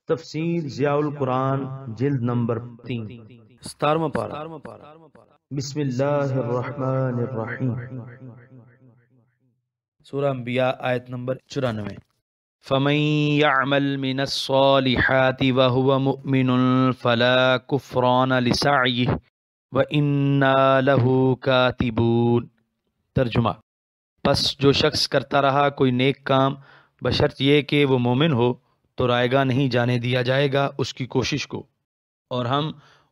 تفسیر ضیاء القرآن جلد نمبر 3 17واں پارہ۔ بسم اللہ الرحمن الرحیم۔ سورہ انبیاء آیت نمبر 94۔ فَمَن يَعْمَلْ مِنَ الصَّالِحَاتِ وَهُوَ مُؤْمِنٌ فَلَا كُفْرَانَ لِسَعْيِهِ وَإِنَّا لَهُ كَاتِبُونَ۔ ترجمہ: پس جو شخص کرتا رہا کوئی نیک کام بشرط یہ کہ وہ مومن ہو تو رائیگاں نہیں جانے دیا جائے گا اس کی کوشش کو، اور ہم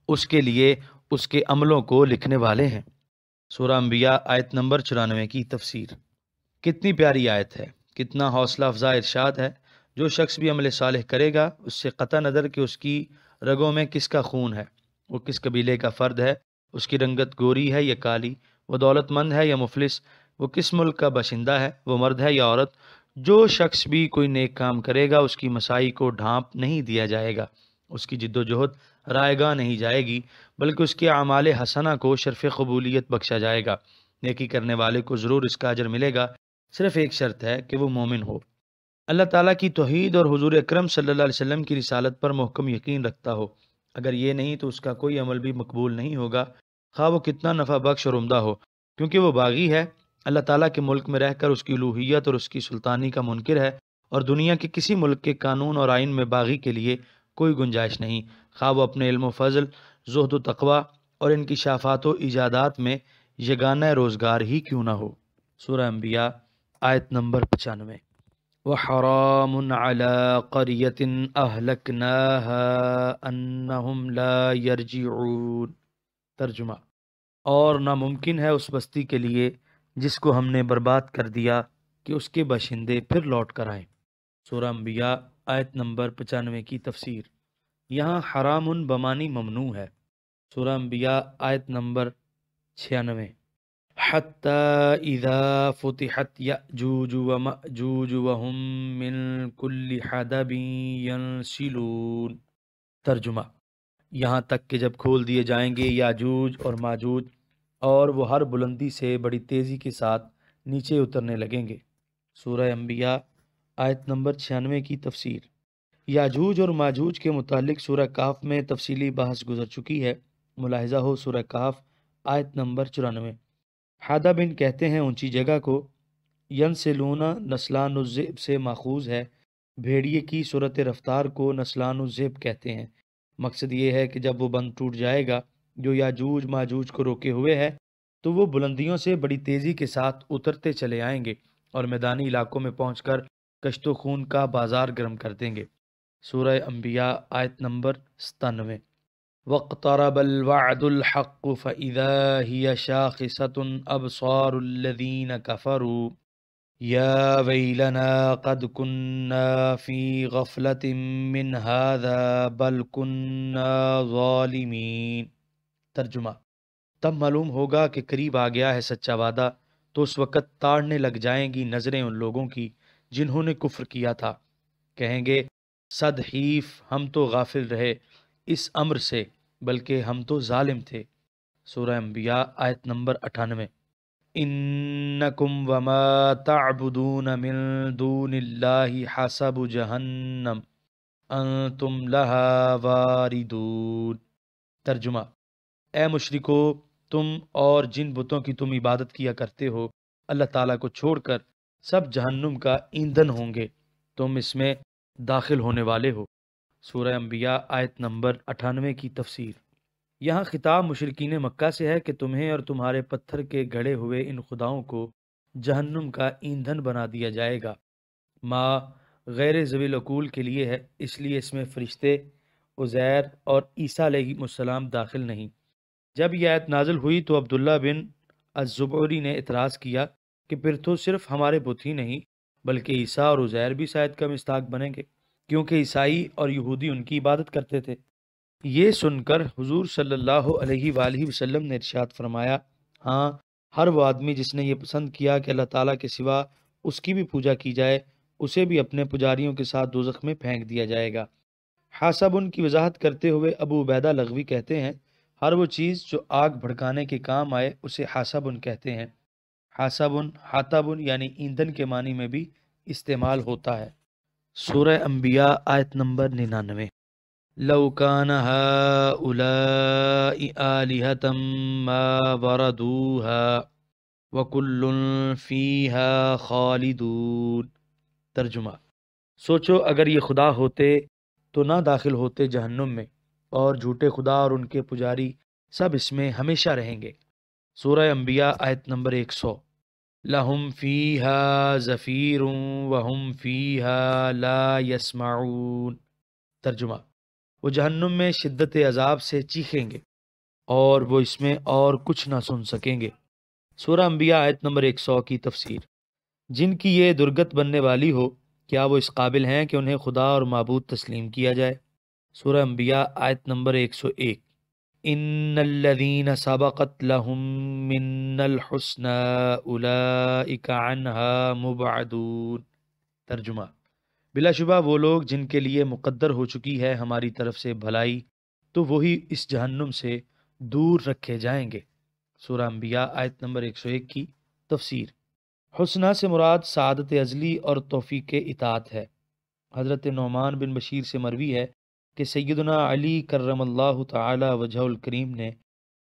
اس کے لیے اس کے عملوں کو لکھنے والے ہیں۔ سورہ انبیاء آیت نمبر 94 کی تفسیر۔ کتنی پیاری آیت ہے، کتنا حوصلہ افزا ارشاد ہے۔ جو شخص بھی عمل صالح کرے گا، اس سے قطع نظر کہ اس کی رگوں میں کس کا خون ہے، وہ کس قبیلے کا فرد ہے، اس کی رنگت گوری ہے یا کالی، وہ دولت مند ہے یا مفلس، وہ کس ملک کا باشندہ ہے، وہ مرد ہے یا عورت، جو شخص بھی کوئی نیک کام کرے گا اس کی مسائی کو ڈھانپ نہیں دیا جائے گا، اس کی جد و جہد رائیگاں نہیں جائے گی، بلکہ اس کے اعمال حسنہ کو شرف قبولیت بخشا جائے گا۔ نیکی کرنے والے کو ضرور اس کا اجر ملے گا، صرف ایک شرط ہے کہ وہ مومن ہو، اللہ تعالیٰ کی توحید اور حضور اکرم صلی اللہ علیہ وسلم کی رسالت پر محکم یقین رکھتا ہو۔ اگر یہ نہیں تو اس کا کوئی عمل بھی مقبول نہیں ہوگا، خواہ وہ کتنا نفع بخش اور عمدہ ہو، کیونکہ وہ باغی ہے، اللہ تعالیٰ کے ملک میں رہ کر اس کی الوہیت اور اس کی سلطانی کا منکر ہے، اور دنیا کے کسی ملک کے قانون اور آئین میں باغی کے لیے کوئی گنجائش نہیں، خواہ وہ اپنے علم و فضل، زہد و تقوی اور انکشافات و ایجادات میں یگانہ روزگار ہی کیوں نہ ہو۔ سورہ انبیاء آیت نمبر 95۔ وَحَرَامٌ عَلَىٰ قَرْيَةٍ أَهْلَكْنَاهَا أَنَّهُمْ لَا يَرْجِعُونَ۔ ترجمہ: اور ناممکن ہے اس بستی کے لیے جس کو ہم نے برباد کر دیا کہ اس کے باشندے پھر لوٹ کر آئیں۔ سورہ انبیاء آیت نمبر 95 کی تفسیر۔ یہاں حرام بمانی ممنوع ہے۔ سورہ انبیاء آیت نمبر 96۔ حَتَّى إِذَا فُتِحَتْ يَأْجُوجُ وَمَأْجُوجُ وَهُم مِّن كُلِّ حَدَبٍ يَنْسِلُونَ۔ ترجمہ: یہاں تک کہ جب کھول دیے جائیں گے یاجوج اور ماجوج، اور وہ ہر بلندی سے بڑی تیزی کے ساتھ نیچے اترنے لگیں گے۔ سورہ انبیاء آیت نمبر 96 کی تفسیر۔ یاجوج اور ماجوج کے متعلق سورہ کہف میں تفصیلی بحث گزر چکی ہے، ملاحظہ ہو سورہ کہف آیت نمبر 94۔ حدبن کہتے ہیں اونچی جگہ کو، ینسلون نسلان الذئب سے ماخوذ ہے، بھیڑیے کی صورت رفتار کو نسلان الذئب کہتے ہیں۔ مقصد یہ ہے کہ جب وہ بند ٹوٹ جائے گا جو یاجوج ماجوج کو روکے ہوئے ہے، تو وہ بلندیوں سے بڑی تیزی کے ساتھ اترتے چلے آئیں گے اور میدانی علاقوں میں پہنچ کر کشت و خون کا بازار گرم کر دیں گے۔ سورہ انبیاء آیت نمبر 97۔ وَاقْتَرَبَ الْوَعْدُ الْحَقُّ فَإِذَا هِيَ شَاخِصَةٌ أَبْصَارُ الَّذِينَ كَفَرُوا يَا وَيْلَنَا قَدْ كُنَّا فِي غَفْلَةٍ مِّنْ هَذَا بَلْ كُنَّا ظَالِمِينَ۔ ترجمہ: تب معلوم ہوگا کہ قریب آ گیا ہے سچا وعدہ، تو اس وقت تاڑنے لگ جائیں گی نظریں ان لوگوں کی جنہوں نے کفر کیا تھا، کہیں گے صد حیف، ہم تو غافل رہے اس امر سے، بلکہ ہم تو ظالم تھے۔ سورہ انبیاء آیت نمبر 98۔ انکم وما تعبدون من دون اللہ حسب جہنم انتم لہا واردون۔ ترجمہ: اے مشرکو، تم اور جن بتوں کی تم عبادت کیا کرتے ہو اللہ تعالیٰ کو چھوڑ کر سب جہنم کا ایندھن ہوں گے، تم اس میں داخل ہونے والے ہو۔ سورہ انبیاء آیت نمبر 98 کی تفسیر۔ یہاں خطاب مشرکین مکہ سے ہے کہ تمہیں اور تمہارے پتھر کے گھڑے ہوئے ان خداؤں کو جہنم کا ایندھن بنا دیا جائے گا۔ ما غیر ذوی العقول کے لیے ہے، اس لیے اس میں فرشتے، عزیر اور عیسیٰ علیہ السلام داخل نہیں۔ جب یہ آیت نازل ہوئی تو عبداللہ بن الزبعری نے اعتراض کیا کہ پھر تو صرف ہمارے بت ہی نہیں بلکہ عیسیٰ اور عزیر بھی شاید کا مصداق بنیں گے، کیونکہ عیسائی اور یہودی ان کی عبادت کرتے تھے۔ یہ سن کر حضور صلی اللہ علیہ وآلہ وسلم نے ارشاد فرمایا، ہاں، ہر وہ آدمی جس نے یہ پسند کیا کہ اللہ تعالیٰ کے سوا اس کی بھی پوجا کی جائے، اسے بھی اپنے پجاریوں کے ساتھ دوزخ میں پھینک دیا جائے گا۔ حاسبن کی وضاحت کرتے ہوئے ابو عبیدہ لغوی کہتے ہیں، ہر وہ چیز جو آگ بھڑکانے کے کام آئے اسے حاسبن کہتے ہیں۔ حاسبن، حاتبن یعنی ایندھن کے معنی میں بھی استعمال ہوتا ہے۔ سورہ انبیاء آیت نمبر 99۔ لو کان ہؤلاء آلہۃ ما وردوها وکل فیہا خالدون۔ ترجمہ، سوچو اگر یہ خدا ہوتے تو نہ داخل ہوتے جہنم میں، اور جھوٹے خدا اور ان کے پجاری سب اس میں ہمیشہ رہیں گے۔ سورہ انبیاء آیت نمبر 100۔ لہم فیہا زفیر وہم فیہا لا یسمعون۔ ترجمہ، وہ جہنم میں شدت عذاب سے چیخیں گے اور وہ اس میں اور کچھ نہ سن سکیں گے۔ سورہ انبیاء آیت نمبر 100 کی تفسیر۔ جن کی یہ درگت بننے والی ہو، کیا وہ اس قابل ہیں کہ انہیں خدا اور معبود تسلیم کیا جائے؟ سورہ انبیاء آیت نمبر 101۔ ان الذین سبقت لهم من الحسنى اولئک عنها مبعدون۔ ترجمہ، بلا شبہ وہ لوگ جن کے لیے مقدر ہو چکی ہے ہماری طرف سے بھلائی، تو وہی اس جہنم سے دور رکھے جائیں گے۔ سورہ انبیاء آیت نمبر 101 کی تفسیر۔ حسنہ سے مراد سعادت ازلی اور توفیق اطاعت ہے۔ حضرت نعمان بن بشیر سے مروی ہے کہ سیدنا علی کرم اللہ تعالی وجہ الکریم نے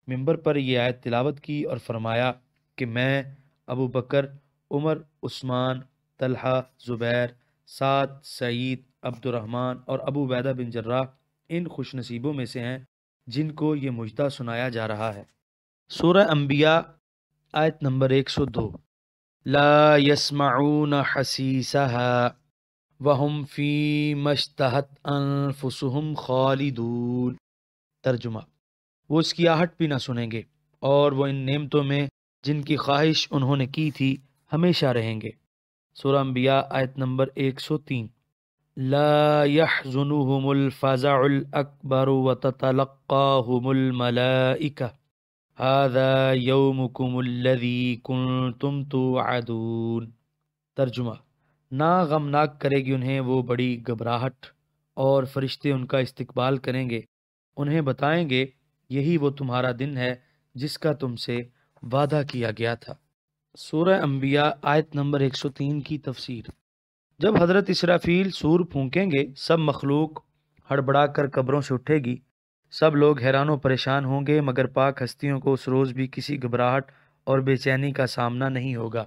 منبر پر یہ آیت تلاوت کی اور فرمایا کہ میں ابو بکر، عمر، عثمان، طلحہ، زبیر، سعد، سعید، عبد الرحمن اور ابو عبیدہ بن جراح ان خوش نصیبوں میں سے ہیں جن کو یہ مجدہ سنایا جا رہا ہے۔ سورہ انبیاء آیت نمبر 102۔ لا يسمعون حسیسها وهم فيما اشتهت انفسهم خالدون۔ ترجمہ، وہ اس کی آہٹ بھی نہ سنیں گے اور وہ ان نعمتوں میں جن کی خواہش انہوں نے کی تھی ہمیشہ رہیں گے۔ سورہ انبیاء آیت نمبر 103۔ لا يحزنهم الفزع الأكبر وتتلقاهم الملائكة هذا يومكم الذي كنتم توعدون۔ ترجمہ، نہ غمناک کرے گی انہیں وہ بڑی گھبراہٹ، اور فرشتے ان کا استقبال کریں گے، انہیں بتائیں گے یہی وہ تمہارا دن ہے جس کا تم سے وعدہ کیا گیا تھا۔ سورہ انبیاء آیت نمبر 103 کی تفسیر۔ جب حضرت اسرافیل سور پھونکیں گے، سب مخلوق ہڑبڑا کر قبروں سے اٹھے گی، سب لوگ حیران و پریشان ہوں گے، مگر پاک ہستیوں کو اس روز بھی کسی گھبراہٹ اور بے چینی کا سامنا نہیں ہوگا۔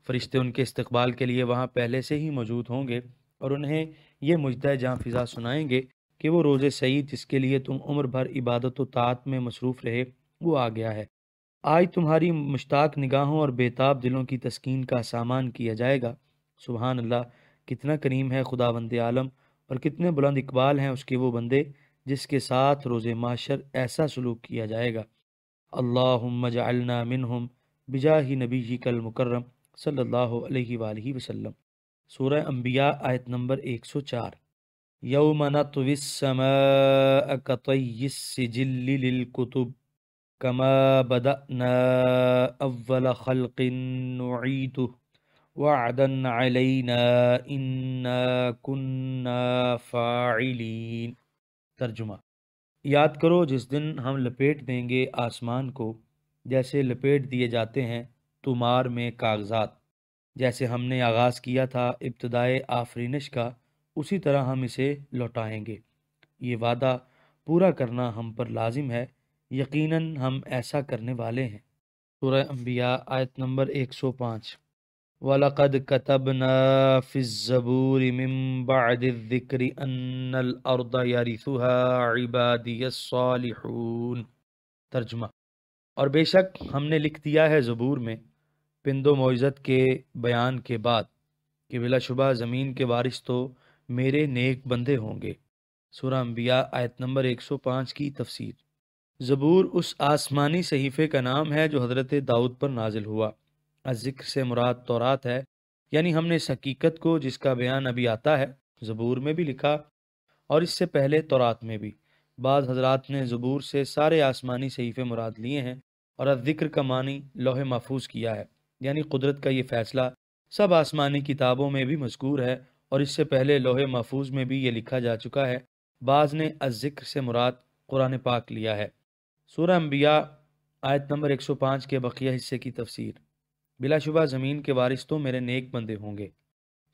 فرشتے ان کے استقبال کے لیے وہاں پہلے سے ہی موجود ہوں گے اور انہیں یہ مجدہ جاں فضا سنائیں گے کہ وہ روز سعید جس کے لیے تم عمر بھر عبادت و طاعت میں مصروف رہے وہ آ گیا ہے۔ آج تمہاری مشتاق نگاہوں اور بیتاب دلوں کی تسکین کا سامان کیا جائے گا۔ سبحان اللہ، کتنا کریم ہے خداوند عالم، اور کتنے بلند اقبال ہیں اس کے وہ بندے جس کے ساتھ روز محشر ایسا سلوک کیا جائے گا۔ اللہم اجعلنا منہم بجاہ نبیک المکرم صلی اللہ علیہ وآلہ وسلم۔ سورہ انبیاء آیت نمبر 104۔ یوم نطوی السماء کطی السجل للکتب کما بدأنا اول خلق نعیدہ وعدا علینا انا کننا فاعلین۔ ترجمہ، یاد کرو جس دن ہم لپیٹ دیں گے آسمان کو جیسے لپیٹ دیے جاتے ہیں طومار میں کاغذات، جیسے ہم نے آغاز کیا تھا ابتدائے آفرینش کا اسی طرح ہم اسے لوٹائیں گے۔ یہ وعدہ پورا کرنا ہم پر لازم ہے، یقیناً ہم ایسا کرنے والے ہیں۔ سورہ انبیاء آیت نمبر 105۔ وَلَقَدْ كَتَبْنَا فِي الزَّبُورِ مِن بَعْدِ الذِّكْرِ أَنَّ الْأَرْضَ يَرِثُهَا عِبَادِيَ الصَّالِحُونَ۔ ترجمہ، اور بے شک ہم نے لکھ دیا ہے زبور میں پند و موعظت کے بیان کے بعد کہ بلا شبہ زمین کے وارث تو میرے نیک بندے ہوں گے۔ سورہ انبیاء آیت نمبر 105 کی تفسیر۔ زبور اس آسمانی صحیفے کا نام ہے جو حضرت داؤد پر نازل ہوا۔ الذکر سے مراد تورات ہے، یعنی ہم نے اس حقیقت کو جس کا بیان ابھی آتا ہے زبور میں بھی لکھا اور اس سے پہلے تورات میں بھی۔ بعض حضرات نے زبور سے سارے آسمانی صحیفے مراد لیے ہیں اور الذکر کا معنی لوح محفوظ کیا ہے، یعنی قدرت کا یہ فیصلہ سب آسمانی کتابوں میں بھی مذکور ہے اور اس سے پہلے لوح محفوظ میں بھی یہ لکھا جا چکا ہے۔ بعض نے الذکر سے مراد قرآن پاک لیا ہے۔ سورہ انبیاء آیت نمبر 105 کے بقیہ حصے کی تفسیر۔ بلا شبہ زمین کے وارث تو میرے نیک بندے ہوں گے۔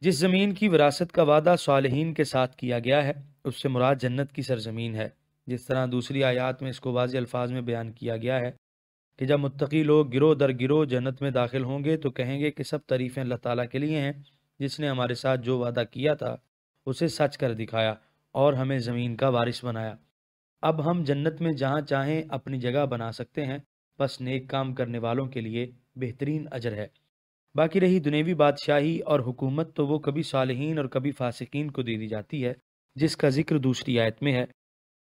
جس زمین کی وراثت کا وعدہ صالحین کے ساتھ کیا گیا ہے اس سے مراد جنت کی سرزمین ہے، جس طرح دوسری آیات میں اس کو واضح الفاظ میں بیان کیا گیا ہے کہ جب متقی لوگ گروہ در گروہ جنت میں داخل ہوں گے تو کہیں گے کہ سب تعریفیں اللہ تعالیٰ کے لیے ہیں جس نے ہمارے ساتھ جو وعدہ کیا تھا اسے سچ کر دکھایا اور ہمیں زمین کا وارث بنایا۔ اب ہم جنت میں جہاں چاہیں اپنی جگہ بنا سکتے ہیں، بس نیک کام کرنے والوں کے لیے بہترین اجر ہے۔ باقی رہی دنیوی بادشاہی اور حکومت تو وہ کبھی صالحین اور کبھی فاسقین کو دے دی جاتی ہے، جس کا ذکر دوسری آیت میں ہے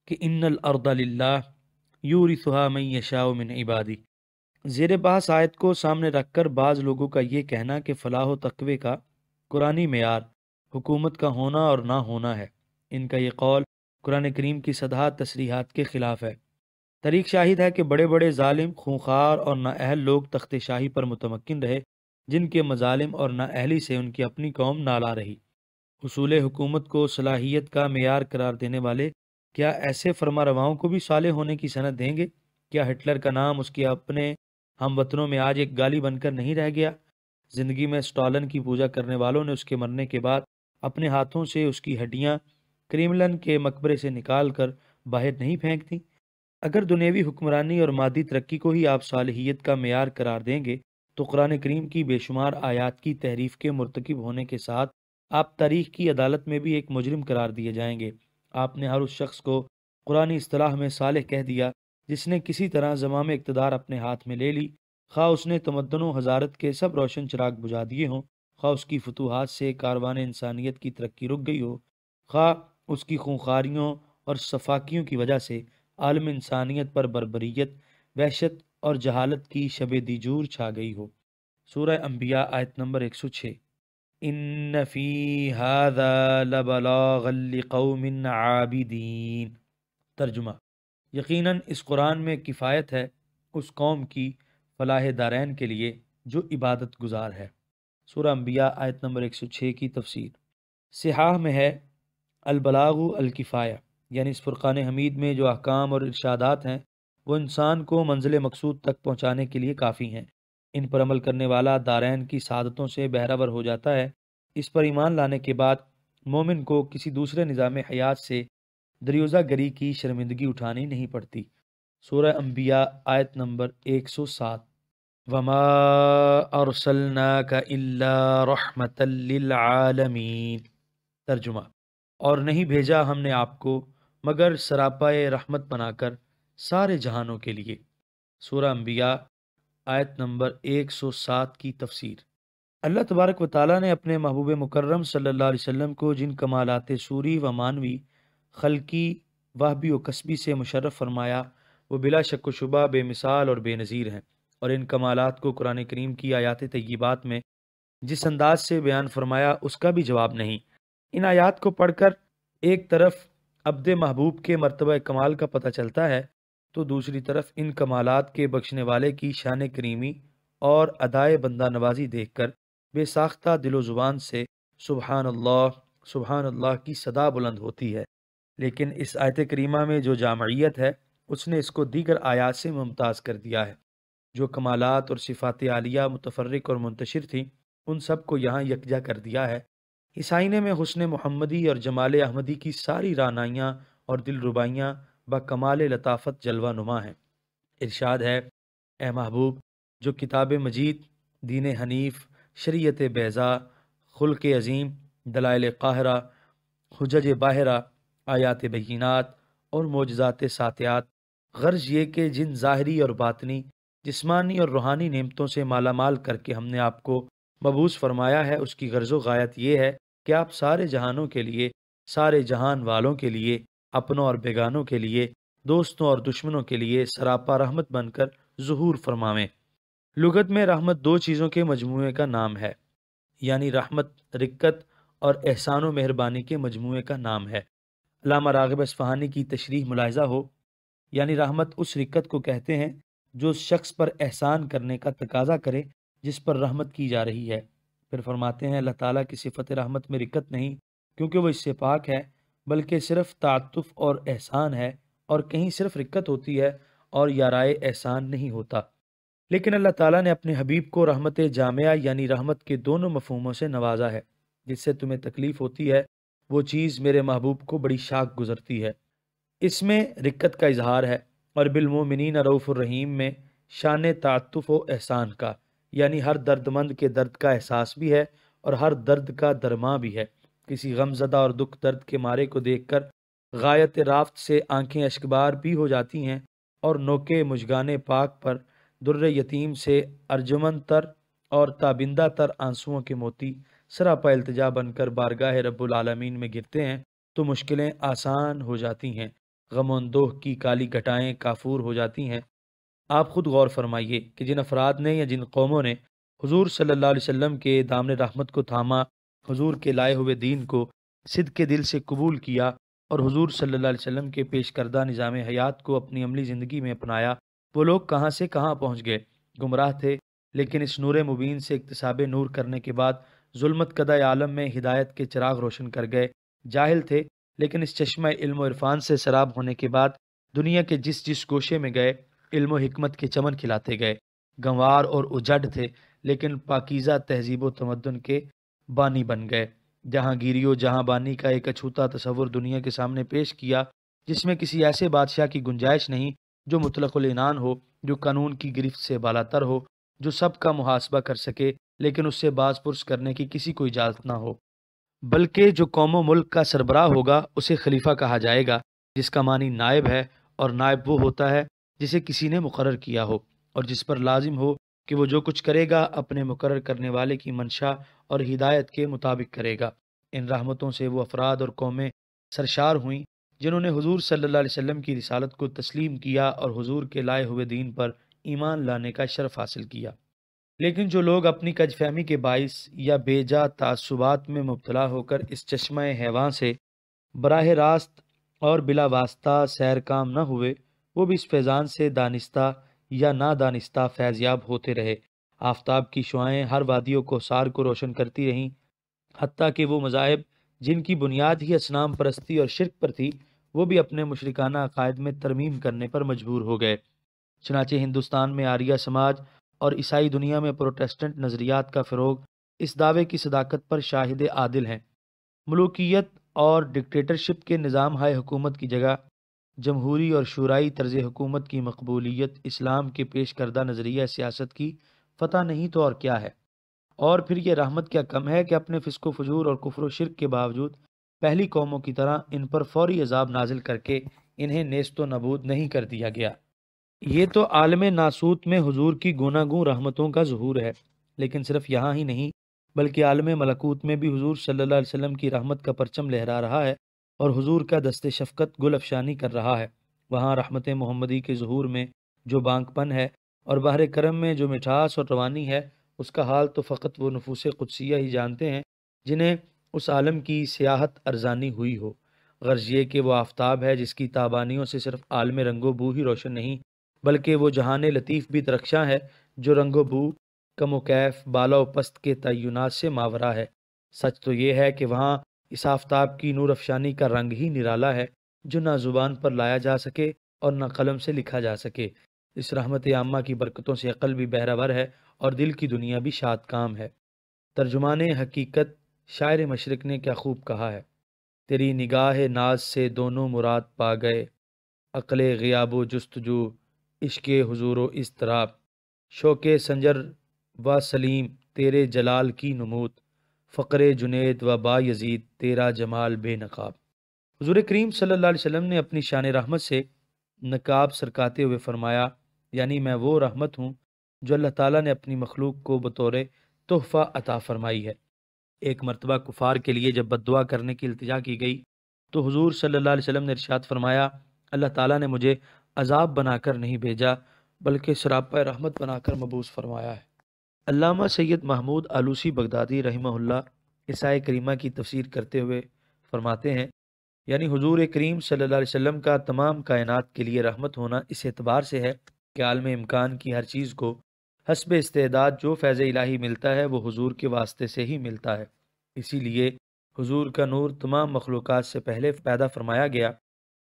کہ ان الارض للہ یورثها من یشاء من عبادی۔ زیر بحث آیت کو سامنے رکھ کر بعض لوگوں کا یہ کہنا کہ فلاح و تقوی کا قرآنی معیار حکومت کا ہونا اور نہ ہونا ہے، ان کا یہ قول قرآن کریم کی صدحات تصریحات کے خلاف ہے۔ طریق شاہد ہے کہ بڑے بڑے ظالم، خونخوار اور نااہل لوگ تخت شاہی پر متمکن رہے، جن کے مظالم اور نااہلی سے ان کی اپنی قوم نالا رہی۔ حصول حکومت کو صلاحیت کا معیار قرار دینے والے کیا ایسے فرما رواؤں کو بھی صالح ہونے کی سند دیں گے؟ کیا ہٹلر کا نام اس کے اپنے ہم وطنوں میں آج ایک گالی بن کر نہیں رہ گیا؟ زندگی میں اسٹالن کی پوجا کرنے والوں نے اس کے مرنے کے بعد اپنے ہاتھوں سے اس کی ہڈیاں کریملن کے مقبرے سے نکال کر باہر نہیں پھینک دیں؟ اگر دنیوی حکمرانی اور مادی ترقی کو ہی آپ صالحیت کا معیار قرار دیں گے تو قرآن کریم کی بے شمار آیات کی تحریف کے مرتکب ہونے کے ساتھ آپ تاریخ کی عدالت میں بھی ایک مجرم قرار دیے جائیں گے۔ آپ نے ہر اس شخص کو قرآنی اصطلاح میں صالح کہہ دیا جس نے کسی طرح زمام اقتدار اپنے ہاتھ میں لے لی، خواہ اس نے تمدن و حضارت کے سب روشن چراغ بجھا دیے ہوں، خواہ اس کی فتوحات سے کاروان انسانیت کی ترقی رک گئی ہو، خواہ اس کی خونخواریوں اور صفاقیوں کی وجہ سے عالم انسانیت پر بربریت، وحشت اور جہالت کی شب دیجور چھا گئی ہو۔ سورہ انبیاء آیت نمبر 106۔ ان فی ھذا لبلاغا لقوم عابدین۔ ترجمہ: یقیناً اس قرآن میں کفایت ہے اس قوم کی فلاح دارین کے لیے جو عبادت گزار ہے۔ سورہ انبیاء آیت نمبر 106 کی تفسیر۔ صحاح میں ہے البلاغ الکفایہ، یعنی اس فرقان حمید میں جو احکام اور ارشادات ہیں وہ انسان کو منزل مقصود تک پہنچانے کے لیے کافی ہیں۔ ان پر عمل کرنے والا دارین کی سعادتوں سے بہرہ ہو جاتا ہے۔ اس پر ایمان لانے کے بعد مومن کو کسی دوسرے نظام حیات سے دریوزہ گری کی شرمندگی اٹھانی نہیں پڑتی۔ سورہ انبیاء آیت نمبر 107۔ وما ارسلناک الا رحمۃ للعالمین۔ ترجمہ: اور نہیں بھیجا ہم نے آپ کو مگر سراپائے رحمت بنا کر سارے جہانوں کے لیے۔ سورہ انبیاء آیت نمبر 107 کی تفسیر۔ اللہ تبارک و تعالیٰ نے اپنے محبوب مکرم صلی اللہ علیہ وسلم کو جن کمالات سوری و معنوی، خلقی، وہبی و کسبی سے مشرف فرمایا وہ بلا شک و شبہ بے مثال اور بے نظیر ہیں، اور ان کمالات کو قرآن کریم کی آیات طیبات میں جس انداز سے بیان فرمایا اس کا بھی جواب نہیں۔ ان آیات کو پڑھ کر ایک طرف عبد محبوب کے مرتبہ کمال کا پتہ چلتا ہے تو دوسری طرف ان کمالات کے بخشنے والے کی شان کریمی اور ادائے بندہ نوازی دیکھ کر بے ساختہ دل و زبان سے سبحان اللہ کی صدا بلند ہوتی ہے۔ لیکن اس آیت کریمہ میں جو جامعیت ہے اس نے اس کو دیگر آیات سے ممتاز کر دیا ہے۔ جو کمالات اور صفات عالیہ متفرق اور منتشر تھیں ان سب کو یہاں یکجا کر دیا ہے۔ اس آئینے میں حسن محمدی اور جمال احمدی کی ساری رعنائیاں اور دل ربائیاں بکمال لطافت جلوہ نما ہیں۔ ارشاد ہے: اے محبوب، جو کتاب مجید، دین حنیف، شریعت بیضاء، خلق عظیم، دلائل قاہرہ، حجج باہرہ، آیات بینات اور معجزات ساتیات، غرض یہ کہ جن ظاہری اور باطنی، جسمانی اور روحانی نعمتوں سے مالا مال کر کے ہم نے آپ کو مبعوث فرمایا ہے، اس کی غرض و غایت یہ ہے کہ آپ سارے جہانوں کے لیے، سارے جہان والوں کے لیے، اپنوں اور بیگانوں کے لیے، دوستوں اور دشمنوں کے لیے سراپا رحمت بن کر ظہور فرماویں۔ لغت میں رحمت دو چیزوں کے مجموعے کا نام ہے، یعنی رحمت رقت اور احسان و مہربانی کے مجموعے کا نام ہے۔ علامہ راغب اصفہانی کی تشریح ملاحظہ ہو، یعنی رحمت اس رقت کو کہتے ہیں جو اس شخص پر احسان کرنے کا تقاضا کرے جس پر رحمت کی جا رہی ہے۔ پھر فرماتے ہیں اللہ تعالیٰ کی صفت رحمت میں رقت نہیں کیونکہ وہ اس سے پاک ہے، بلکہ صرف تعاطف اور احسان ہے، اور کہیں صرف رقت ہوتی ہے اور یارائے احسان نہیں ہوتا۔ لیکن اللہ تعالیٰ نے اپنے حبیب کو رحمت جامعہ یعنی رحمت کے دونوں مفہوموں سے نوازا ہے۔ جس سے تمہیں تکلیف ہوتی ہے وہ چیز میرے محبوب کو بڑی شاک گزرتی ہے۔ اس میں رقت کا اظہار ہے، اور بالمومنین رؤوف الرحیم میں شان تعاطف و احسان کا، یعنی ہر درد مند کے درد کا احساس بھی ہے اور ہر درد کا درماں بھی ہے۔ کسی غم زدہ اور دکھ درد کے مارے کو دیکھ کر غایت رافت سے آنکھیں اشکبار بھی ہو جاتی ہیں، اور نوکے مژگان پاک پر در یتیم سے ارجمند تر اور تابندہ تر آنسوؤں کے موتی سراپا التجا بن کر بارگاہ رب العالمین میں گرتے ہیں تو مشکلیں آسان ہو جاتی ہیں، غم و اندوہ کی کالی گھٹائیں کافور ہو جاتی ہیں۔ آپ خود غور فرمائیے کہ جن افراد نے یا جن قوموں نے حضور صلی اللہ علیہ وسلم کے دامن رحمت کو تھاما، حضور کے لائے ہوئے دین کو صدق کے دل سے قبول کیا اور حضور صلی اللہ علیہ وسلم کے پیش کردہ نظام حیات کو اپنی عملی زندگی میں اپنایا، وہ لوگ کہاں سے کہاں پہنچ گئے۔ گمراہ تھے لیکن اس نور مبین سے اکتساب نور کرنے کے بعد ظلمت کدہ عالم میں ہدایت کے چراغ روشن کر گئے۔ جاہل تھے لیکن اس چشمہ علم و عرفان سے سراب ہونے کے بعد دنیا کے جس جس گوشے میں گئے علم و حکمت کے چمن کھلاتے گئے۔ گنوار اور اجڑ تھے لیکن پاکیزہ تہذیب و تمدن کے بانی بن گئے۔ جہاں گیری و جہاں بانی کا ایک اچھوتا تصور دنیا کے سامنے پیش کیا جس میں کسی ایسے بادشاہ کی گنجائش نہیں جو مطلق العنان ہو، جو قانون کی گرفت سے بالاتر ہو، جو سب کا محاسبہ کر سکے لیکن اس سے باز پرس کرنے کی کسی کو اجازت نہ ہو، بلکہ جو قوم و ملک کا سربراہ ہوگا اسے خلیفہ کہا جائے گا، جس کا معنی نائب ہے، اور نائب وہ ہوتا ہے جسے کسی نے مقرر کیا ہو اور جس پر لازم ہو کہ وہ جو کچھ کرے گا اپنے مقرر کرنے والے کی منشا اور ہدایت کے مطابق کرے گا۔ ان رحمتوں سے وہ افراد اور قومیں سرشار ہوئیں جنہوں نے حضور صلی اللہ علیہ وسلم کی رسالت کو تسلیم کیا اور حضور کے لائے ہوئے دین پر ایمان لانے کا شرف حاصل کیا۔ لیکن جو لوگ اپنی کج فہمی کے باعث یا بے جا تعصبات میں مبتلا ہو کر اس چشمہ حیوان سے براہ راست اور بلا واسطہ سیر کام نہ ہوئے، وہ بھی اس فیضان سے دانستہ یا نادانستہ فیض یاب ہوتے رہے۔ آفتاب کی شعائیں ہر وادی و کوثار کو روشن کرتی رہیں، حتیٰ کہ وہ مذاہب جن کی بنیاد ہی اصنام پرستی اور شرک پر تھی وہ بھی اپنے مشرکانہ عقائد میں ترمیم کرنے پر مجبور ہو گئے۔ چنانچہ ہندوستان میں آریہ سماج اور عیسائی دنیا میں پروٹیسٹنٹ نظریات کا فروغ اس دعوے کی صداقت پر شاہد عادل ہیں۔ ملوکیت اور ڈکٹیٹرشپ کے نظام ہائے حکومت کی جگہ جمہوری اور شورائی طرز حکومت کی مقبولیت اسلام کے پیش کردہ نظریہ سیاست کی فتح نہیں تو اور کیا ہے۔ اور پھر یہ رحمت کیا کم ہے کہ اپنے فسق و فجور اور کفر و شرک کے باوجود پہلی قوموں کی طرح ان پر فوری عذاب نازل کر کے انہیں نیست و نابود نہیں کر دیا گیا۔ یہ تو عالم ناسوت میں حضور کی گوناگوں رحمتوں کا ظہور ہے، لیکن صرف یہاں ہی نہیں بلکہ عالم ملکوت میں بھی حضور صلی اللہ علیہ وسلم کی رحمت کا پرچم لہرا رہا ہے اور حضور کا دست شفقت گل افشانی کر رہا ہے۔ وہاں رحمت محمدی کے ظہور میں جو بانک پن ہے اور بحر کرم میں جو مٹھاس اور روانی ہے، اس کا حال تو فقط وہ نفوس قدسیہ ہی جانتے ہیں جنہیں اس عالم کی سیاحت ارزانی ہوئی ہو۔ غرض یہ کہ وہ آفتاب ہے جس کی تابانیوں سے صرف عالم رنگ و بو ہی روشن نہیں بلکہ وہ جہان لطیف بھی درخشاں ہے جو رنگ و بو، کم و کیف، بالا و پست کے تعینات سے ماورا ہے۔ سچ تو یہ ہے کہ وہاں اس آفتاب کی نور افشانی کا رنگ ہی نرالا ہے جو نہ زبان پر لایا جا سکے اور نہ قلم سے لکھا جا سکے۔ اس رحمت عامہ کی برکتوں سے عقل بھی بہرہ ہے اور دل کی دنیا بھی شاد کام ہے۔ ترجمان حقیقت شاعر مشرق نے کیا خوب کہا ہے: تیری نگاہ ناز سے دونوں مراد پا گئے، عقل غیاب و جستجو، عشق حضور و اضطراب، شوق سنجر و سلیم تیرے جلال کی نمود، فقر جنید و با یزید تیرا جمال بے نقاب۔ حضور کریم صلی اللہ علیہ وسلم نے اپنی شان رحمت سے نقاب سرکاتے ہوئے فرمایا، یعنی میں وہ رحمت ہوں جو اللہ تعالیٰ نے اپنی مخلوق کو بطور تحفہ عطا فرمائی ہے۔ ایک مرتبہ کفار کے لیے جب بد دعا کرنے کی التجا کی گئی تو حضور صلی اللہ علیہ وسلم نے ارشاد فرمایا، اللہ تعالیٰ نے مجھے عذاب بنا کر نہیں بھیجا بلکہ سراپہ رحمت بنا کر مبعوث فرمایا ہے۔ علامہ سید محمود آلوسی بغدادی رحمہ اللہ اس آیہ کریمہ کی تفسیر کرتے ہوئے فرماتے ہیں، یعنی حضور کریم صلی اللہ علیہ وسلم کا تمام کائنات کے لیے رحمت ہونا اس اعتبار سے ہے کہ عالم امکان کی ہر چیز کو حسب استعداد جو فیض الہی ملتا ہے وہ حضور کے واسطے سے ہی ملتا ہے۔ اسی لیے حضور کا نور تمام مخلوقات سے پہلے پیدا فرمایا گیا۔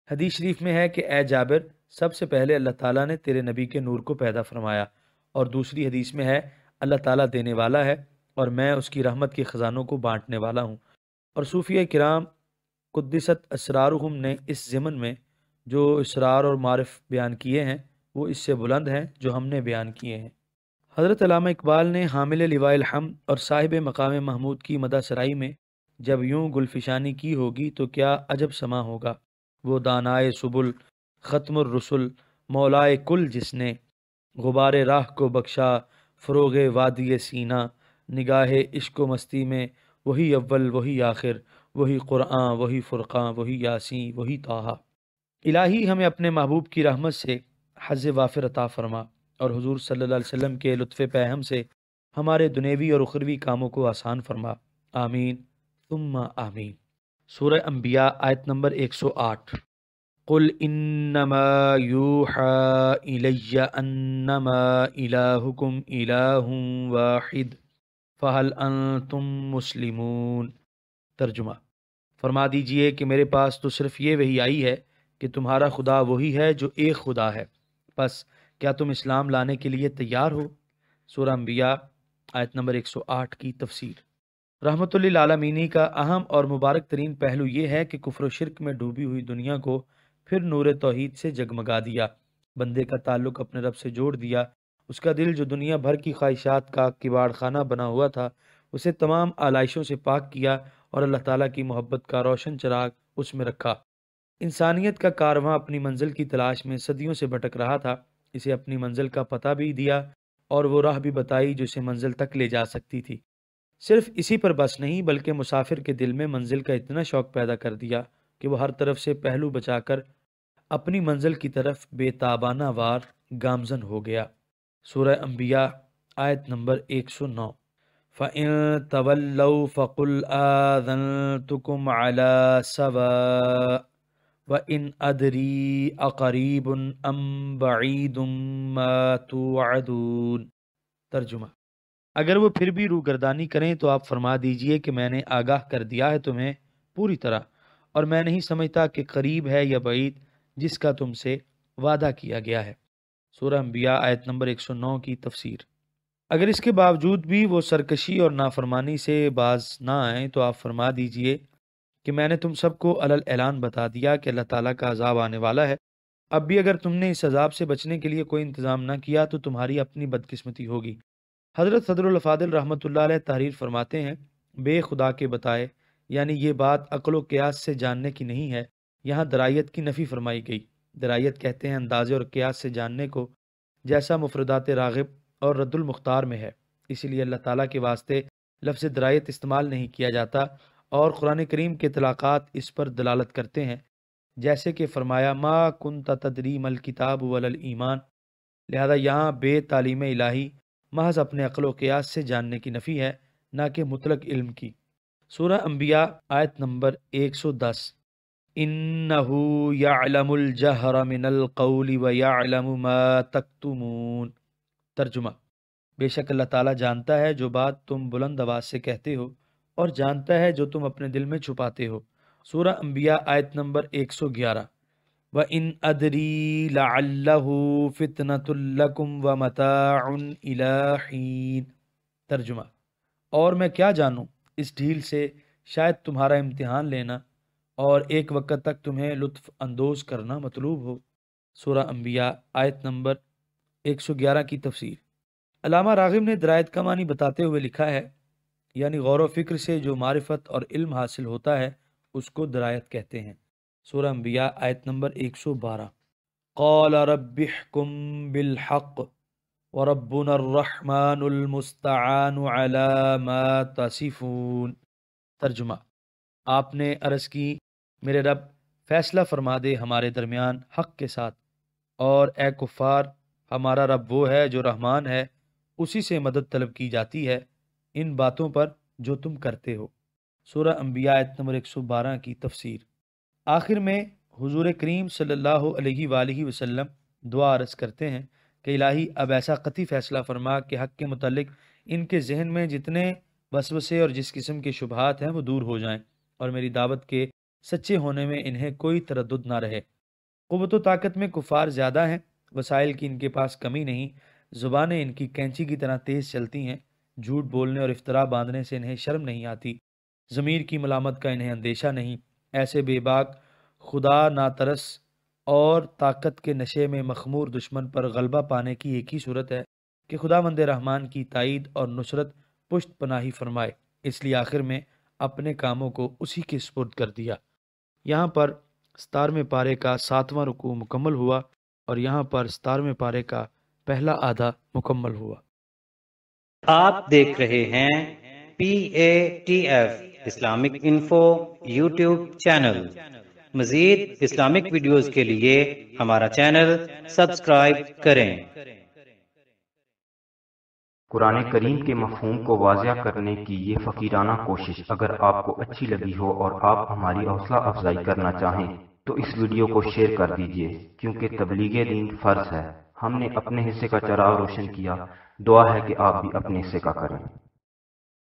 حدیث شریف میں ہے کہ اے جابر، سب سے پہلے اللہ تعالیٰ نے تیرے نبی کے نور کو پیدا فرمایا، اور دوسری حدیث میں ہے اللہ تعالیٰ دینے والا ہے اور میں اس کی رحمت کے خزانوں کو بانٹنے والا ہوں۔ اور صوفیہ کرام قدست اسرارہم نے اس ضمن میں جو اسرار اور معارف بیان کیے ہیں وہ اس سے بلند ہیں جو ہم نے بیان کیے ہیں۔ حضرت علامہ اقبال نے حامل لواء الحمد اور صاحب مقام محمود کی مدح سرائی میں جب یوں گلفشانی کی ہوگی تو کیا عجب سما ہوگا، وہ دانائے سبل ختم الرسل مولائے کل جس نے غبار راہ کو بخشا فروغ وادی سینہ، نگاہ عشق و مستی میں وہی اول وہی آخر، وہی قرآن وہی فرقان وہی یاسین وہی طٰہٰ۔ الہی ہمیں اپنے محبوب کی رحمت سے حظ وافر عطا فرما اور حضور صلی اللہ علیہ وسلم کے لطف پہم سے ہمارے دنیوی اور اخروی کاموں کو آسان فرما، آمین ثم آمین۔ سورہ انبیاء آیت نمبر 108۔ قل انما یوحى الی انما الہکم الہ واحد فہل انتم مسلمون۔ ترجمہ، فرما دیجئے کہ میرے پاس تو صرف یہ وحی آئی ہے کہ تمہارا خدا وہی ہے جو ایک خدا ہے، بس کیا تم اسلام لانے کے لیے تیار ہو؟ سورہ انبیاء آیت نمبر 108 کی تفسیر۔ رحمت للعالمین کا اہم اور مبارک ترین پہلو یہ ہے کہ کفر و شرک میں ڈوبی ہوئی دنیا کو پھر نور توحید سے جگمگا دیا، بندے کا تعلق اپنے رب سے جوڑ دیا، اس کا دل جو دنیا بھر کی خواہشات کا کباڑ خانہ بنا ہوا تھا اسے تمام آلائشوں سے پاک کیا اور اللہ تعالیٰ کی محبت کا روشن چراغ اس میں رکھا۔ انسانیت کا کارواں اپنی منزل کی تلاش میں صدیوں سے بھٹک رہا تھا، اسے اپنی منزل کا پتہ بھی دیا اور وہ راہ بھی بتائی جو اسے منزل تک لے جا سکتی تھی۔ صرف اسی پر بس نہیں بلکہ مسافر کے دل میں منزل کا اتنا شوق پیدا کر دیا کہ وہ ہر طرف سے پہلو بچا کر اپنی منزل کی طرف بے تابانہ وار گامزن ہو گیا۔ سورہ انبیاء آیت نمبر 109۔ فَإِن تَوَلَّوْا فَقُلْ آذَنْتُكُمْ عَلَى سَوَاءٍ وَإِنْ أَدْرِي أَقَرِيبٌ أَمْ بَعِيدٌ مَا تُوعَدُونَ۔ ترجمہ، اگر وہ پھر بھی روگردانی کریں تو آپ فرما دیجئے کہ میں نے آگاہ کر دیا ہے تمہیں پوری طرح، اور میں نہیں سمجھتا کہ قریب ہے یا بعید جس کا تم سے وعدہ کیا گیا ہے۔ سورہ انبیاء آیت نمبر 109 کی تفسیر۔ اگر اس کے باوجود بھی وہ سرکشی اور نافرمانی سے باز نہ آئیں تو آپ فرما دیجئے کہ میں نے تم سب کو علل اعلان بتا دیا کہ اللہ تعالیٰ کا عذاب آنے والا ہے۔ اب بھی اگر تم نے اس عذاب سے بچنے کے لیے کوئی انتظام نہ کیا تو تمہاری اپنی بدقسمتی ہوگی۔ حضرت صدر الافاضل رحمۃ اللہ علیہ تحریر فرماتے ہیں، بے خدا کے بتائے، یعنی یہ بات عقل و قیاس سے جاننے کی نہیں ہے، یہاں درایت کی نفی فرمائی گئی۔ درایت کہتے ہیں اندازے اور قیاس سے جاننے کو، جیسا مفردات راغب اور رد المختار میں ہے، اسی لیے اللہ تعالیٰ کے واسطے لفظ درایت استعمال نہیں کیا جاتا، اور قرآن کریم کے اطلاقات اس پر دلالت کرتے ہیں، جیسے کہ فرمایا ما کنت تدری ما الکتاب ولا الایمان، لہذا یہاں بے تعلیم الہی محض اپنے عقل و قیاس سے جاننے کی نفی ہے، نہ کہ مطلق علم کی۔ سورہ انبیاء آیت نمبر 110۔ انہو یعلم الجہر من القول ویعلم ما تکتمون۔ ترجمہ، بے شک اللہ تعالیٰ جانتا ہے جو بات تم بلند آواز سے کہتے ہو اور جانتا ہے جو تم اپنے دل میں چھپاتے ہو۔ سورہ انبیاء آیت نمبر 111۔ وَإِنْ أَدْرِي لَعَلَّهُ فِتْنَةٌ لَكُمْ وَمَتَاعٌ إِلَىٰ حِينٍ۔ ترجمہ، اور میں کیا جانوں، اس ڈھیل سے شاید تمہارا امتحان لینا اور ایک وقت تک تمہیں لطف اندوز کرنا مطلوب ہو۔ سورہ انبیاء آیت نمبر 111 کی تفسیر۔ علامہ راغب نے درایت کا معنی بتاتے ہوئے لکھا ہے، یعنی غور و فکر سے جو معرفت اور علم حاصل ہوتا ہے اس کو درایت کہتے ہیں۔ سورہ انبیاء آیت نمبر 112۔ قال رب احکم بالحق وربنا الرحمن المستعان علی ما تصفون۔ ترجمہ، آپ نے عرض کی، میرے رب فیصلہ فرما دے ہمارے درمیان حق کے ساتھ، اور اے کفار ہمارا رب وہ ہے جو رحمان ہے، اسی سے مدد طلب کی جاتی ہے ان باتوں پر جو تم کرتے ہو۔ سورہ انبیاء آیت نمبر 112 کی تفسیر۔ آخر میں حضور کریم صلی اللہ علیہ وآلہ وسلم دعا عرض کرتے ہیں کہ الہی اب ایسا قطعی فیصلہ فرما کہ حق کے متعلق ان کے ذہن میں جتنے وسوسے اور جس قسم کے شبہات ہیں وہ دور ہو جائیں، اور میری دعوت کے سچے ہونے میں انہیں کوئی تردد نہ رہے۔ قوت و طاقت میں کفار زیادہ ہیں، وسائل کی ان کے پاس کمی نہیں، زبانیں ان کی کینچی کی طرح تیز چلتی ہیں، جھوٹ بولنے اور افطرا باندھنے سے انہیں شرم نہیں آتی، ضمیر کی ملامت کا انہیں اندیشہ نہیں۔ ایسے بے باک، خدا ناترس اور طاقت کے نشے میں مخمور دشمن پر غلبہ پانے کی ایک ہی صورت ہے کہ خداوند رحمان کی تائید اور نصرت پشت پناہی فرمائے، اس لیے آخر میں اپنے کاموں کو اسی کے سپرد کر دیا۔ یہاں پر 17ویں پارے کا 7واں رکوع مکمل ہوا اور یہاں پر 17ویں پارے کا پہلا آدھا مکمل ہوا۔ آپ دیکھ رہے ہیں PATF Islamic info YouTube channel. مزید اسلامک ویڈیوز کے لیے ہمارا چینل سبسکرائب کریں۔ قرآن کریم کے مفہوم کو واضح کرنے کی یہ فقیرانہ کوشش اگر آپ کو اچھی لگی ہو اور آپ ہماری حوصلہ افزائی کرنا چاہیں تو اس ویڈیو کو شیئر کر دیجئے، کیونکہ تبلیغ دین فرض ہے۔ ہم نے اپنے حصے کا چراغ روشن کیا، دعا ہے کہ آپ بھی اپنے حصے کا کریں۔